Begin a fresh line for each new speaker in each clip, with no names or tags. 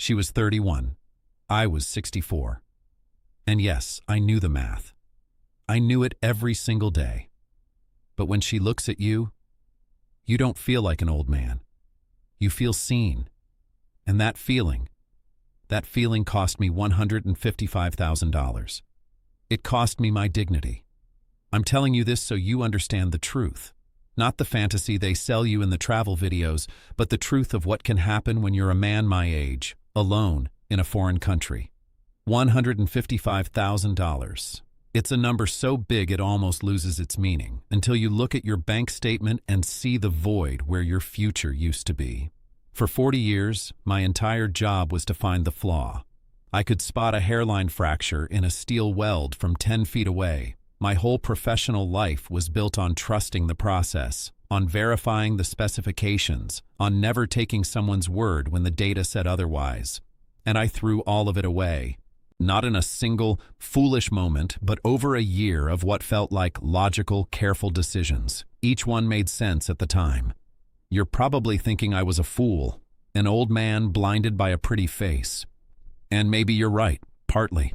She was 31. I was 64. And yes, I knew the math. I knew it every single day. But when she looks at you, you don't feel like an old man. You feel seen. And that feeling cost me $155,000. It cost me my dignity. I'm telling you this so you understand the truth. Not the fantasy they sell you in the travel videos, but the truth of what can happen when you're a man my age, alone, in a foreign country. $155,000. It's a number so big it almost loses its meaning until you look at your bank statement and see the void where your future used to be. For 40 years, my entire job was to find the flaw. I could spot a hairline fracture in a steel weld from 10 feet away. My whole professional life was built on trusting the process, on verifying the specifications, on never taking someone's word when the data said otherwise. And I threw all of it away. Not in a single, foolish moment, but over a year of what felt like logical, careful decisions. Each one made sense at the time. You're probably thinking I was a fool, an old man blinded by a pretty face. And maybe you're right, partly.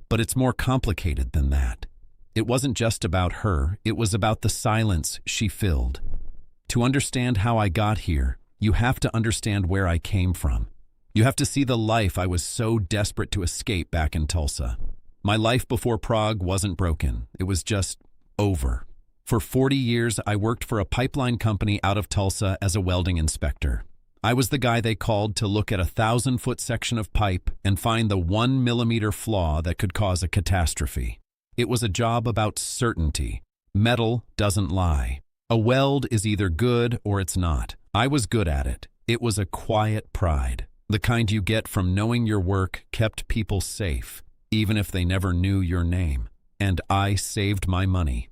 But it's more complicated than that. It wasn't just about her, it was about the silence she filled. To understand how I got here, you have to understand where I came from. You have to see the life I was so desperate to escape back in Tulsa. My life before Prague wasn't broken. It was just over. For 40 years, I worked for a pipeline company out of Tulsa as a welding inspector. I was the guy they called to look at a 1,000-foot section of pipe and find the 1-millimeter flaw that could cause a catastrophe. It was a job about certainty. Metal doesn't lie. A weld is either good or it's not. I was good at it. It was a quiet pride. The kind you get from knowing your work kept people safe, even if they never knew your name. And I saved my money.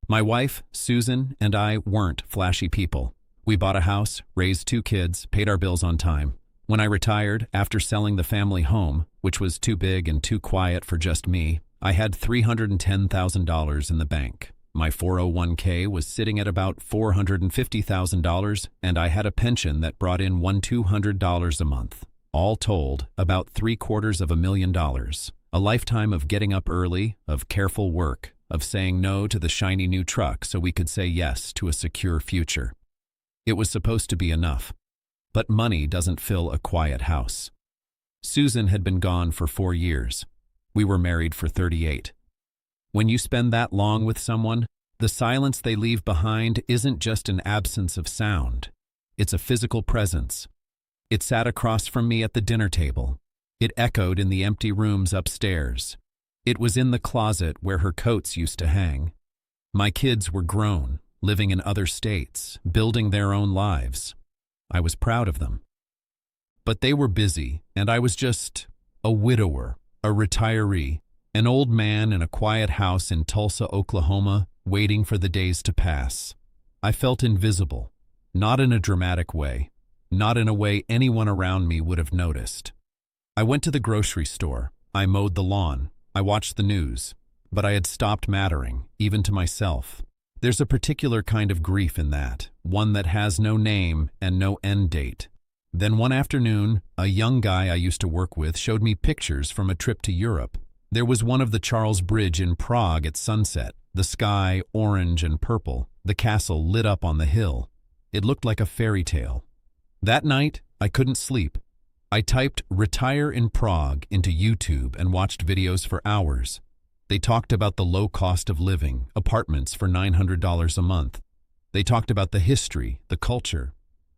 My wife, Susan, and I weren't flashy people. We bought a house, raised 2 kids, paid our bills on time. When I retired, after selling the family home, which was too big and too quiet for just me, I had $310,000 in the bank. My 401k was sitting at about $450,000, and I had a pension that brought in $200 a month. All told, about $750,000. A lifetime of getting up early, of careful work, of saying no to the shiny new truck so we could say yes to a secure future. It was supposed to be enough. But money doesn't fill a quiet house. Susan had been gone for 4 years. We were married for 38. When you spend that long with someone, the silence they leave behind isn't just an absence of sound. It's a physical presence. It sat across from me at the dinner table. It echoed in the empty rooms upstairs. It was in the closet where her coats used to hang. My kids were grown, living in other states, building their own lives. I was proud of them. But they were busy, and I was just a widower, a retiree, an old man in a quiet house in Tulsa, Oklahoma, waiting for the days to pass. I felt invisible, not in a dramatic way, not in a way anyone around me would have noticed. I went to the grocery store. I mowed the lawn. I watched the news. But I had stopped mattering, even to myself. There's a particular kind of grief in that, one that has no name and no end date. Then one afternoon, a young guy I used to work with showed me pictures from a trip to Europe. There was one of the Charles Bridge in Prague at sunset, the sky orange and purple, the castle lit up on the hill. It looked like a fairy tale. That night, I couldn't sleep. I typed "retire in Prague" into YouTube and watched videos for hours. They talked about the low cost of living, apartments for $900 a month. They talked about the history, the culture.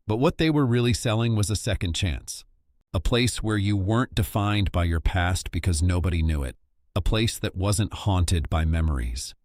But what they were really selling was a second chance. A place where you weren't defined by your past because nobody knew it. A place that wasn't haunted by memories.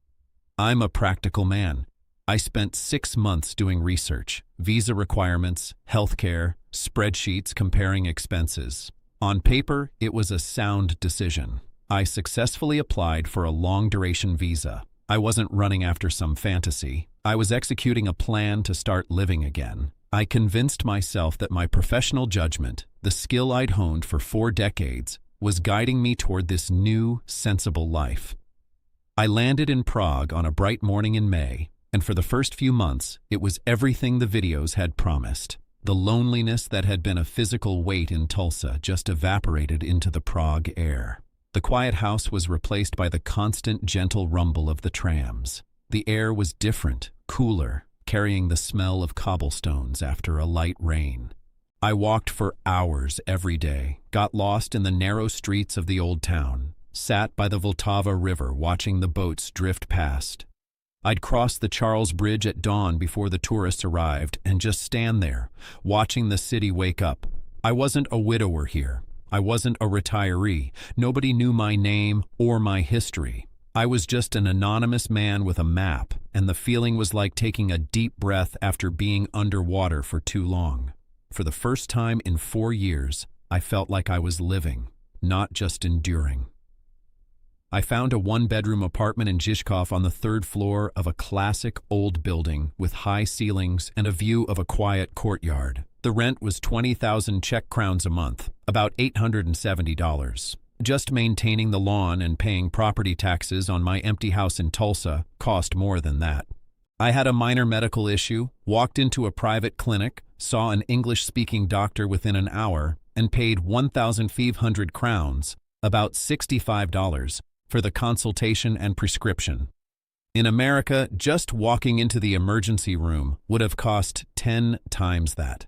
I'm a practical man. I spent 6 months doing research, visa requirements, healthcare, spreadsheets comparing expenses. On paper, it was a sound decision. I successfully applied for a long-duration visa. I wasn't running after some fantasy. I was executing a plan to start living again. I convinced myself that my professional judgment, the skill I'd honed for 4 decades, was guiding me toward this new, sensible life. I landed in Prague on a bright morning in May, and for the first few months, it was everything the videos had promised. The loneliness that had been a physical weight in Tulsa just evaporated into the Prague air. The quiet house was replaced by the constant, gentle rumble of the trams. The air was different, cooler, carrying the smell of cobblestones after a light rain. I walked for hours every day, got lost in the narrow streets of the old town, sat by the Vltava River watching the boats drift past. I'd cross the Charles Bridge at dawn before the tourists arrived and just stand there, watching the city wake up. I wasn't a widower here. I wasn't a retiree. Nobody knew my name or my history. I was just an anonymous man with a map, and the feeling was like taking a deep breath after being underwater for too long. For the first time in 4 years, I felt like I was living, not just enduring. I found a one-bedroom apartment in Žižkov on the 3rd floor of a classic old building with high ceilings and a view of a quiet courtyard. The rent was 20,000 Czech crowns a month, about $870. Just maintaining the lawn and paying property taxes on my empty house in Tulsa cost more than that. I had a minor medical issue, walked into a private clinic, saw an English-speaking doctor within an hour, and paid 1,500 crowns, about $65, for the consultation and prescription. In America, just walking into the emergency room would have cost 10 times that.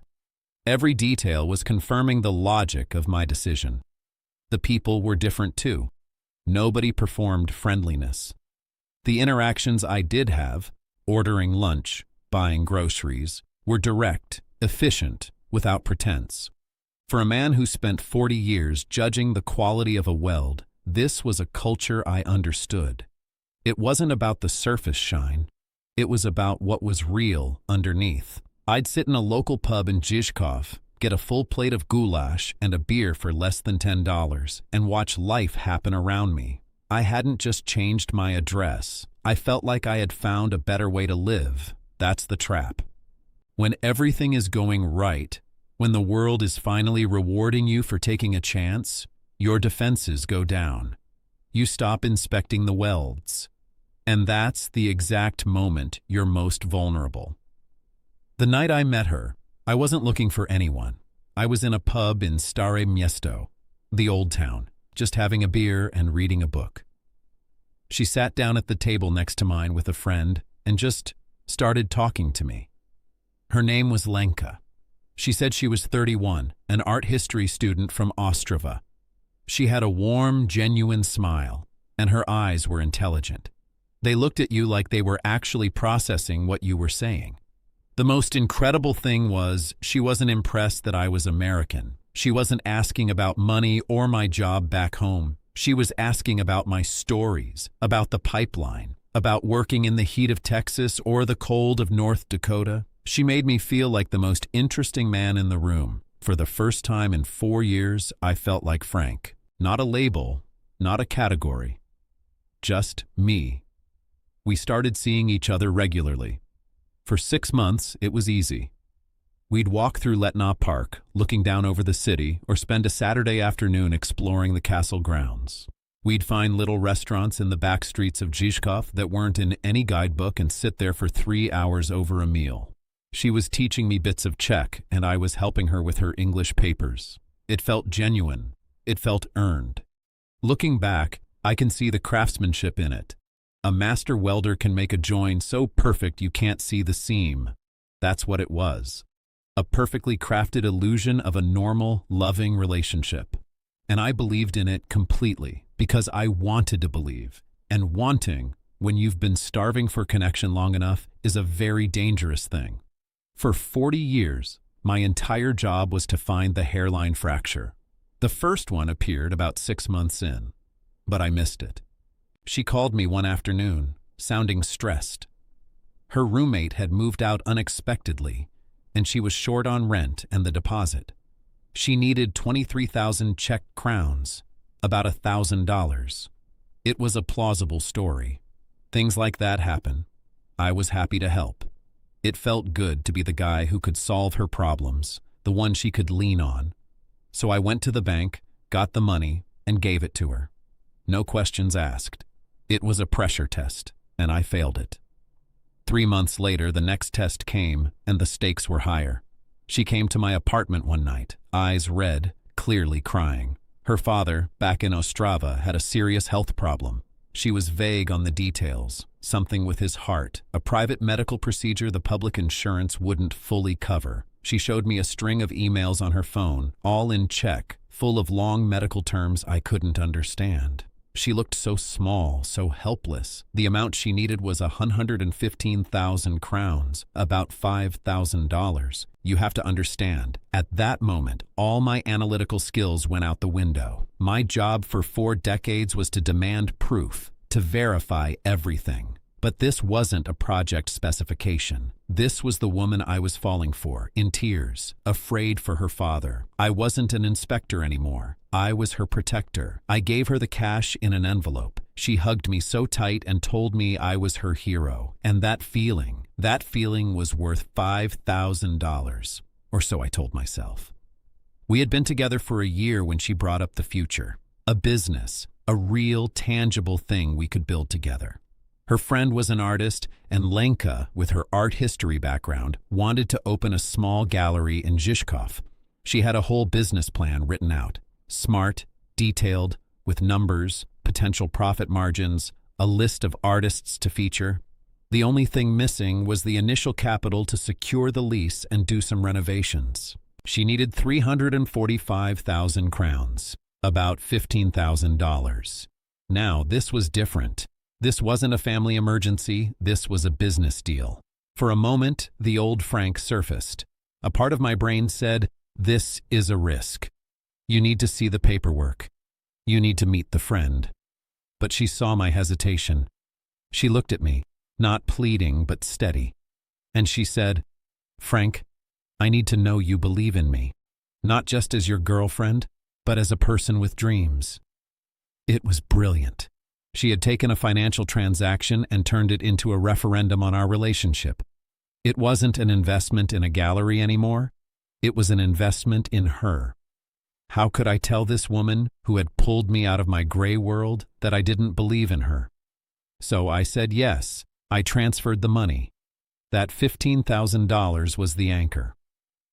Every detail was confirming the logic of my decision. The people were different too. Nobody performed friendliness. The interactions I did have, ordering lunch, buying groceries, were direct, efficient, without pretense. For a man who spent 40 years judging the quality of a weld, this was a culture I understood. It wasn't about the surface shine. It was about what was real underneath. I'd sit in a local pub in Žižkov, get a full plate of goulash and a beer for less than $10, and watch life happen around me. I hadn't just changed my address. I felt like I had found a better way to live. That's the trap. When everything is going right, when the world is finally rewarding you for taking a chance, your defenses go down. You stop inspecting the welds. And that's the exact moment you're most vulnerable. The night I met her, I wasn't looking for anyone. I was in a pub in Stare Miesto, the old town, just having a beer and reading a book. She sat down at the table next to mine with a friend and just started talking to me. Her name was Lenka. She said she was 31, an art history student from Ostrava. She had a warm, genuine smile, and her eyes were intelligent. They looked at you like they were actually processing what you were saying. The most incredible thing was she wasn't impressed that I was American. She wasn't asking about money or my job back home. She was asking about my stories, about the pipeline, about working in the heat of Texas or the cold of North Dakota. She made me feel like the most interesting man in the room. For the first time in 4 years, I felt like Frank. Not a label, not a category. Just me. We started seeing each other regularly. For 6 months, it was easy. We'd walk through Letna Park, looking down over the city, or spend a Saturday afternoon exploring the castle grounds. We'd find little restaurants in the back streets of Žižkov that weren't in any guidebook and sit there for 3 hours over a meal. She was teaching me bits of Czech, and I was helping her with her English papers. It felt genuine. It felt earned. Looking back, I can see the craftsmanship in it. A master welder can make a join so perfect you can't see the seam. That's what it was. A perfectly crafted illusion of a normal, loving relationship. And I believed in it completely because I wanted to believe. And wanting, when you've been starving for connection long enough, is a very dangerous thing. For 40 years, my entire job was to find the hairline fracture. The first one appeared about 6 months in, but I missed it. She called me one afternoon, sounding stressed. Her roommate had moved out unexpectedly, and she was short on rent and the deposit. She needed 23,000 Czech crowns, about $1,000. It was a plausible story. Things like that happen. I was happy to help. It felt good to be the guy who could solve her problems, the one she could lean on. So I went to the bank, got the money, and gave it to her. No questions asked. It was a pressure test, and I failed it. 3 months later, the next test came, and the stakes were higher. She came to my apartment one night, eyes red, clearly crying. Her father, back in Ostrava, had a serious health problem. She was vague on the details. Something with his heart, a private medical procedure the public insurance wouldn't fully cover. She showed me a string of emails on her phone, all in Czech, full of long medical terms I couldn't understand. She looked so small, so helpless. The amount she needed was 115,000 crowns, about $5,000. You have to understand, at that moment, all my analytical skills went out the window. My job for 4 decades was to demand proof, to verify everything. But this wasn't a project specification. This was the woman I was falling for, in tears, afraid for her father. I wasn't an inspector anymore. I was her protector. I gave her the cash in an envelope. She hugged me so tight and told me I was her hero. And that feeling was worth $5,000. Or so I told myself. We had been together for a year when she brought up the future. A business, a real, tangible thing we could build together. Her friend was an artist, and Lenka, with her art history background, wanted to open a small gallery in Žižkov. She had a whole business plan written out. Smart, detailed, with numbers, potential profit margins, a list of artists to feature. The only thing missing was the initial capital to secure the lease and do some renovations. She needed 345,000 crowns, about $15,000. Now, this was different. This wasn't a family emergency, this was a business deal. For a moment, the old Frank surfaced. A part of my brain said, this is a risk. You need to see the paperwork. You need to meet the friend. But she saw my hesitation. She looked at me, not pleading but steady. And she said, Frank, I need to know you believe in me, not just as your girlfriend, but as a person with dreams. It was brilliant. She had taken a financial transaction and turned it into a referendum on our relationship. It wasn't an investment in a gallery anymore. It was an investment in her. How could I tell this woman, who had pulled me out of my gray world, that I didn't believe in her? So I said yes. I transferred the money. That $15,000 was the anchor.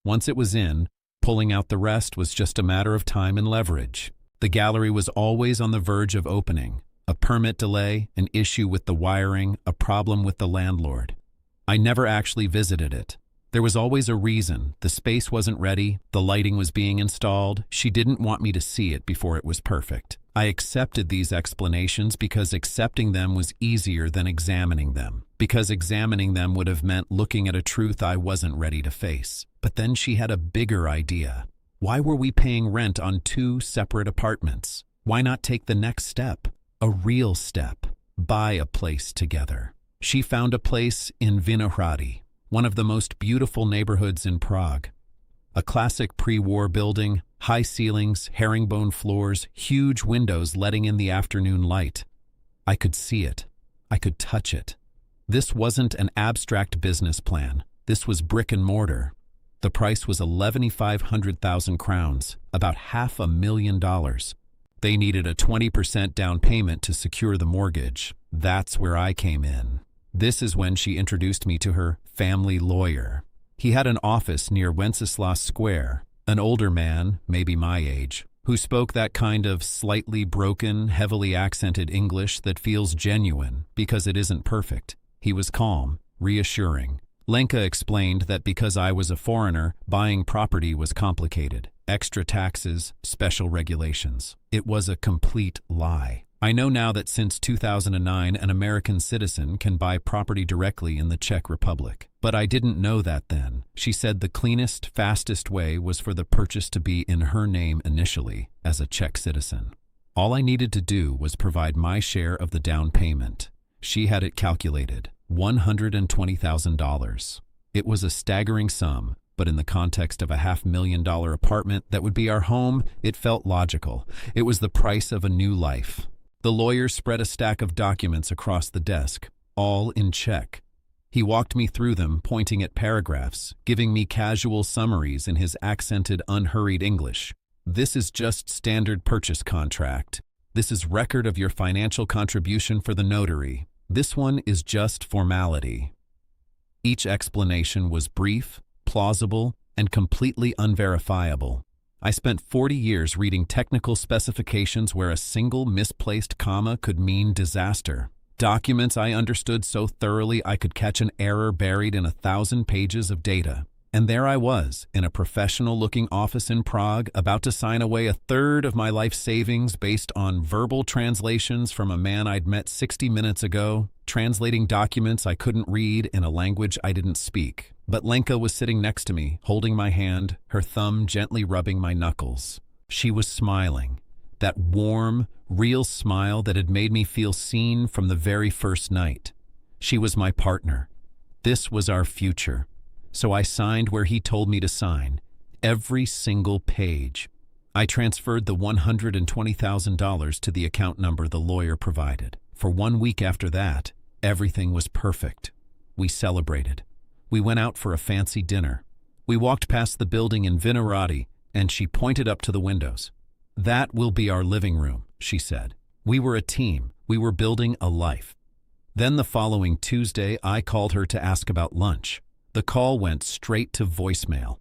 Once it was in, pulling out the rest was just a matter of time and leverage. The gallery was always on the verge of opening. A permit delay, an issue with the wiring, a problem with the landlord. I never actually visited it. There was always a reason. The space wasn't ready, the lighting was being installed. She didn't want me to see it before it was perfect. I accepted these explanations because accepting them was easier than examining them. Because examining them would have meant looking at a truth I wasn't ready to face. But then she had a bigger idea. Why were we paying rent on 2 separate apartments? Why not take the next step? A real step. Buy a place together. She found a place in Vinohrady, one of the most beautiful neighborhoods in Prague. A classic pre-war building, high ceilings, herringbone floors, huge windows letting in the afternoon light. I could see it. I could touch it. This wasn't an abstract business plan. This was brick and mortar. The price was 11,500 crowns, about $500,000. They needed a 20% down payment to secure the mortgage. That's where I came in. This is when she introduced me to her family lawyer. He had an office near Wenceslas Square, an older man, maybe my age, who spoke that kind of slightly broken, heavily accented English that feels genuine because it isn't perfect. He was calm, reassuring. Lenka explained that because I was a foreigner, buying property was complicated. Extra taxes, special regulations. It was a complete lie. I know now that since 2009, an American citizen can buy property directly in the Czech Republic. But I didn't know that then. She said the cleanest, fastest way was for the purchase to be in her name initially, as a Czech citizen. All I needed to do was provide my share of the down payment. She had it calculated, $120,000. It was a staggering sum, but in the context of a $500,000 apartment that would be our home, it felt logical. It was the price of a new life. The lawyer spread a stack of documents across the desk, all in Czech. He walked me through them, pointing at paragraphs, giving me casual summaries in his accented, unhurried English. This is just standard purchase contract. This is record of your financial contribution for the notary. This one is just formality. Each explanation was brief, plausible, and completely unverifiable. I spent 40 years reading technical specifications where a single misplaced comma could mean disaster. Documents I understood so thoroughly I could catch an error buried in 1,000 pages of data. And there I was, in a professional-looking office in Prague, about to sign away 1/3 of my life savings based on verbal translations from a man I'd met 60 minutes ago, translating documents I couldn't read in a language I didn't speak. But Lenka was sitting next to me, holding my hand, her thumb gently rubbing my knuckles. She was smiling, that warm, real smile that had made me feel seen from the very first night. She was my partner. This was our future. So I signed where he told me to sign, every single page. I transferred the $120,000 to the account number the lawyer provided. For 1 week after that, everything was perfect. We celebrated. We went out for a fancy dinner. We walked past the building in Vinohrady, and she pointed up to the windows. "That will be our living room," she said. We were a team. We were building a life. Then the following Tuesday, I called her to ask about lunch. The call went straight to voicemail.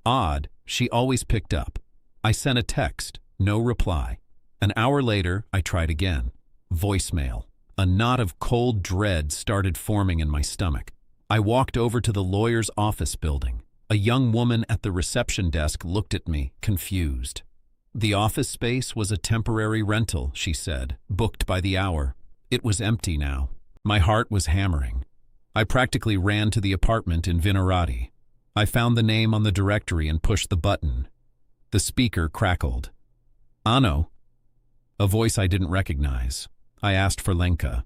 Odd, she always picked up. I sent a text, no reply. An hour later, I tried again. Voicemail. A knot of cold dread started forming in my stomach. I walked over to the lawyer's office building. A young woman at the reception desk looked at me, confused. The office space was a temporary rental, she said, booked by the hour. It was empty now. My heart was hammering. I practically ran to the apartment in Vinohrady. I found the name on the directory and pushed the button. The speaker crackled. "Ano?" A voice I didn't recognize. I asked for Lenka.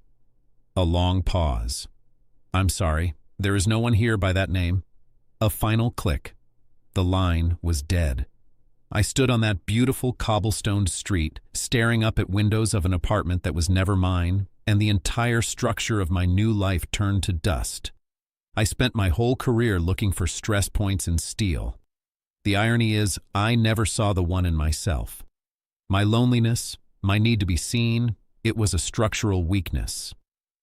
A long pause. "I'm sorry, there is no one here by that name." A final click. The line was dead. I stood on that beautiful cobblestoned street, staring up at windows of an apartment that was never mine, and the entire structure of my new life turned to dust. I spent my whole career looking for stress points in steel. The irony is, I never saw the one in myself. My loneliness, my need to be seen, it was a structural weakness.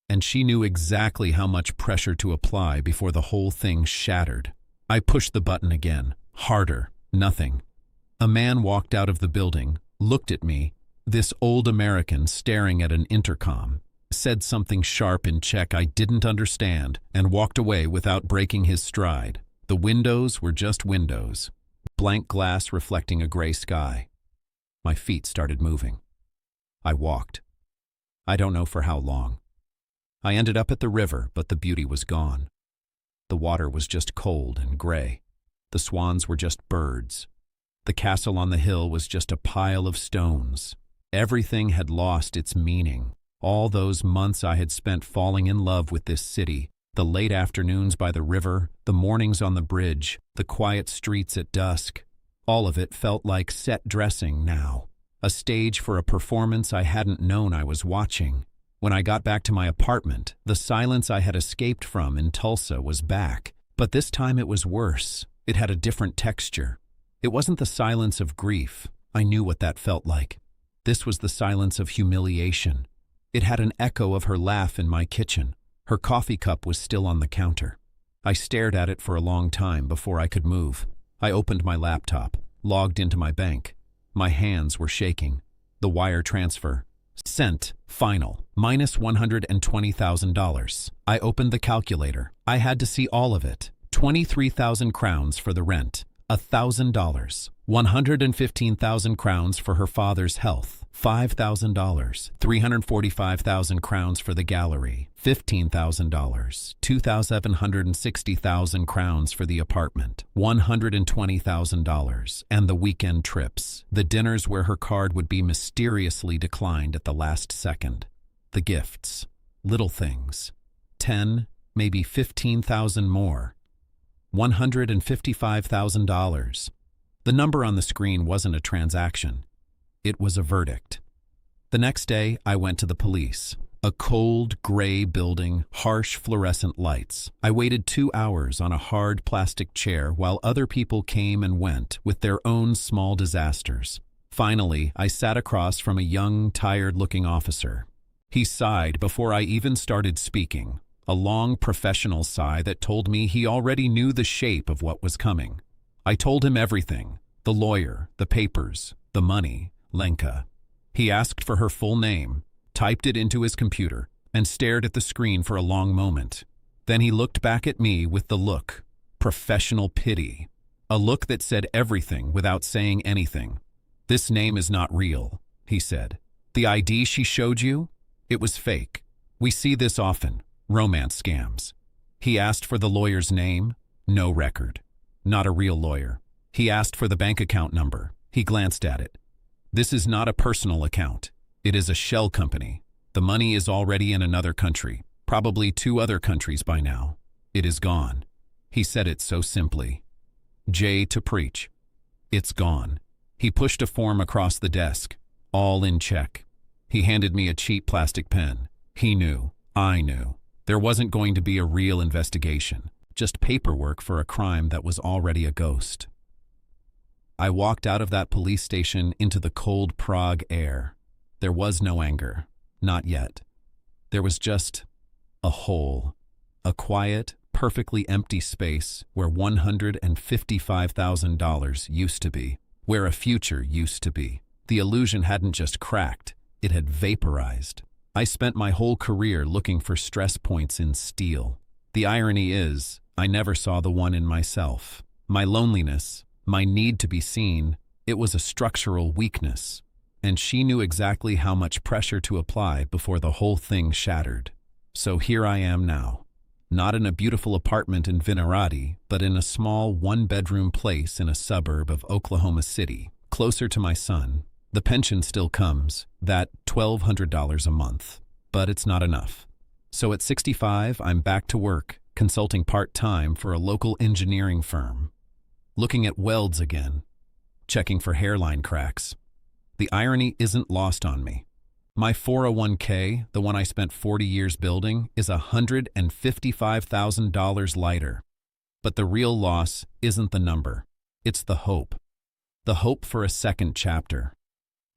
And she knew exactly how much pressure to apply before the whole thing shattered. I pushed the button again, harder, nothing. A man walked out of the building, looked at me, this old American staring at an intercom, said something sharp in Czech I didn't understand, and walked away without breaking his stride. The windows were just windows, blank glass reflecting a gray sky. My feet started moving. I walked. I don't know for how long. I ended up at the river, but the beauty was gone. The water was just cold and gray. The swans were just birds. The castle on the hill was just a pile of stones. Everything had lost its meaning. All those months I had spent falling in love with this city, the late afternoons by the river, the mornings on the bridge, the quiet streets at dusk. All of it felt like set dressing now, a stage for a performance I hadn't known I was watching. When I got back to my apartment, the silence I had escaped from in Tulsa was back, but this time it was worse. It had a different texture. It wasn't the silence of grief. I knew what that felt like. This was the silence of humiliation. It had an echo of her laugh in my kitchen. Her coffee cup was still on the counter. I stared at it for a long time before I could move. I opened my laptop, logged into my bank. My hands were shaking. The wire transfer. Sent. Final. Minus $120,000. I opened the calculator. I had to see all of it. 23,000 crowns for the rent. $1,000. 115,000 crowns for her father's health. $5,000. 345,000 crowns for the gallery. $15,000. 2,760,000 crowns for the apartment. $120,000. And the weekend trips. The dinners where her card would be mysteriously declined at the last second. The gifts. Little things. 10, maybe 15,000 more. $155,000. The number on the screen wasn't a transaction. It was a verdict. The next day, I went to the police. A cold, gray building, harsh fluorescent lights. I waited 2 hours on a hard plastic chair while other people came and went with their own small disasters. Finally, I sat across from a young, tired-looking officer. He sighed before I even started speaking. A long professional sigh that told me he already knew the shape of what was coming. I told him everything: the lawyer, the papers, the money, Lenka. He asked for her full name, typed it into his computer, and stared at the screen for a long moment. Then he looked back at me with the look: professional pity. A look that said everything without saying anything. "This name is not real," he said. "The ID she showed you? It was fake. We see this often. Romance scams." He asked for the lawyer's name. No record. Not a real lawyer. He asked for the bank account number. He glanced at it. "This is not a personal account. It is a shell company. The money is already in another country, probably 2 other countries by now. It is gone." He said it so simply. J to preach. It's gone. He pushed a form across the desk, all in Czech. He handed me a cheap plastic pen. He knew. I knew. There wasn't going to be a real investigation, just paperwork for a crime that was already a ghost. I walked out of that police station into the cold Prague air. There was no anger. Not yet. There was just a hole. A quiet, perfectly empty space where $155,000 used to be, where a future used to be. The illusion hadn't just cracked, it had vaporized. I spent my whole career looking for stress points in steel. The irony is, I never saw the one in myself. My loneliness, my need to be seen, it was a structural weakness. And she knew exactly how much pressure to apply before the whole thing shattered. So here I am now. Not in a beautiful apartment in Vinohrady, but in a small 1-bedroom place in a suburb of Oklahoma City, closer to my son. The pension still comes, that $1,200 a month, but it's not enough. So at 65, I'm back to work, consulting part-time for a local engineering firm. Looking at welds again, checking for hairline cracks. The irony isn't lost on me. My 401k, the one I spent 40 years building, is $155,000 lighter. But the real loss isn't the number. It's the hope. The hope for a second chapter.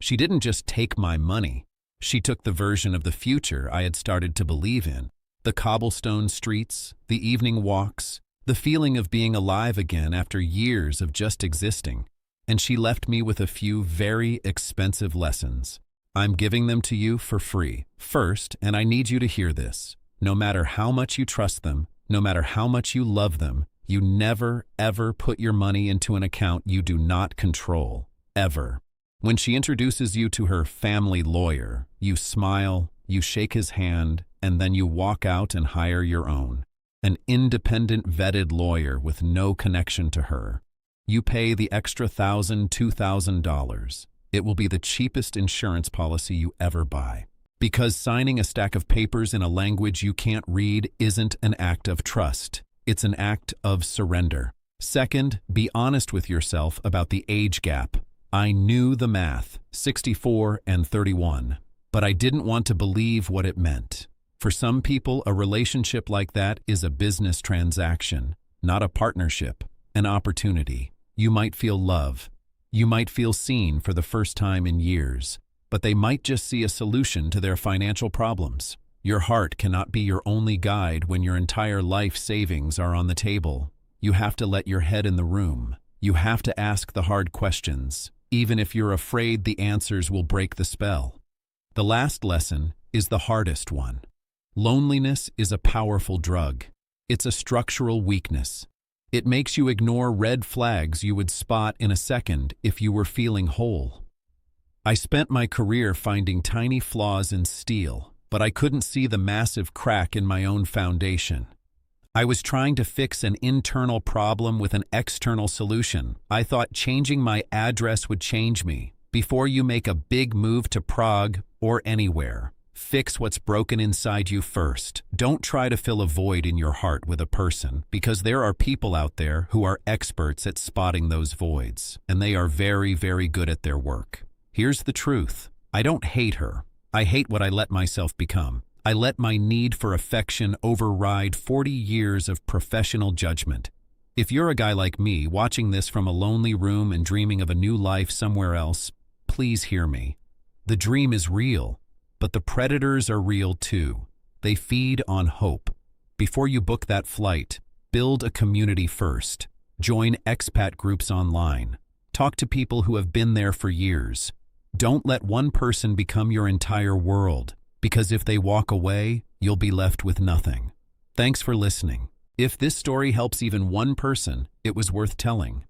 She didn't just take my money. She took the version of the future I had started to believe in. The cobblestone streets, the evening walks, the feeling of being alive again after years of just existing. And she left me with a few very expensive lessons. I'm giving them to you for free. First, and I need you to hear this, no matter how much you trust them, no matter how much you love them, you never, ever put your money into an account you do not control. Ever. When she introduces you to her family lawyer, you smile, you shake his hand, and then you walk out and hire your own. An independent, vetted lawyer with no connection to her. You pay the extra $1,000, $2,000. It will be the cheapest insurance policy you ever buy. Because signing a stack of papers in a language you can't read isn't an act of trust. It's an act of surrender. Second, be honest with yourself about the age gap. I knew the math, 64 and 31, but I didn't want to believe what it meant. For some people, a relationship like that is a business transaction, not a partnership, an opportunity. You might feel love. You might feel seen for the first time in years, but they might just see a solution to their financial problems. Your heart cannot be your only guide when your entire life savings are on the table. You have to let your head in the room. You have to ask the hard questions, even if you're afraid the answers will break the spell. The last lesson is the hardest one. Loneliness is a powerful drug. It's a structural weakness. It makes you ignore red flags you would spot in a second if you were feeling whole. I spent my career finding tiny flaws in steel, but I couldn't see the massive crack in my own foundation. I was trying to fix an internal problem with an external solution. I thought changing my address would change me. Before you make a big move to Prague or anywhere, fix what's broken inside you first. Don't try to fill a void in your heart with a person, because there are people out there who are experts at spotting those voids, and they are very, very good at their work. Here's the truth. I don't hate her. I hate what I let myself become. I let my need for affection override 40 years of professional judgment. If you're a guy like me watching this from a lonely room and dreaming of a new life somewhere else, please hear me. The dream is real. But the predators are real too. They feed on hope. Before you book that flight, build a community first. Join expat groups online. Talk to people who have been there for years. Don't let one person become your entire world, because if they walk away, you'll be left with nothing. Thanks for listening. If this story helps even one person, it was worth telling.